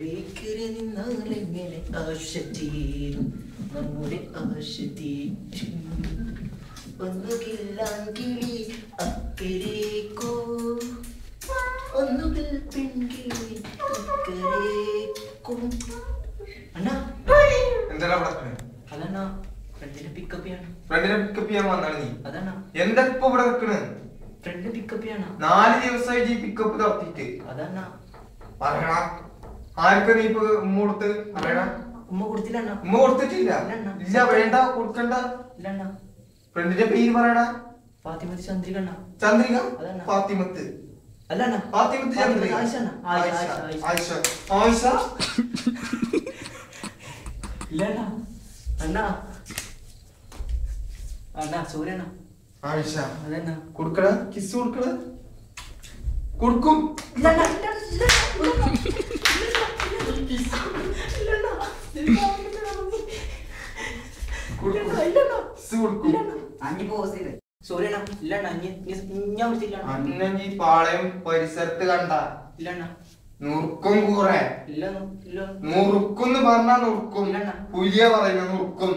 നിന്നാലെങ്ങനെ ആശ തീരും നമ്മുടെ ആശ തീരും ഒന്നുകില്ലാങ്കിളി അക്കരേക്കോ ഒന്നുകിൽ പെൺകിളി അക്കരേക്കോ. അണ്ണാ അതണ്ണാ ഫ്രണ്ടിനെ പിക്കപ്പ് ചെയ്യണം. ഫ്രണ്ടിനെ പിക്കപ്പ് ചെയ്യാൻ വന്നാണ് നീ? അതണ്ണാ. എന്താ ഇപ്പൊ ഇവിടെ നിൽക്കണ്? ഫ്രണ്ട് പിക്കപ്പ് ചെയ്യണം. 4 ദിവസമായി പിക്കപ്പ് നടത്തിയിട്ട്. അതണ്ണാ പറയണ ആർക്കും നീ ഇപ്പൊ ഉമ്മ കൊടുത്ത് പറയണ? ഉമ്മ കൊടുത്തില്ല. ഉമ്മ കൊടുത്തിട്ടില്ല. ഇല്ല വേണ്ട കൊടുക്കണ്ട. ഇല്ല. ഫ്രണ്ടിന്റെ പേര് പറയണ? ഫാത്തിമത്ത് ചന്ദ്രിക. ചന്ദ്രിക ഫാത്തിമത്ത് അല്ല ഫാത്തിമത്ത് ചന്ദ്രിക. ആയിഷ ആയിഷ ഇല്ല അണ്ണാ. അണ്ണാ സൂര്യണ്ണ. ആയിഷ അതന്നെ കൊടുക്കട. കിസ് കൊടുക്കട. കൊടുക്കും. പാളയം പരിസരത്ത് കണ്ട നുറുക്കും കൂറെ നുറുക്കും പറഞ്ഞാ നുറുക്കും. പുലിയ പറയുന്ന നുറുക്കും.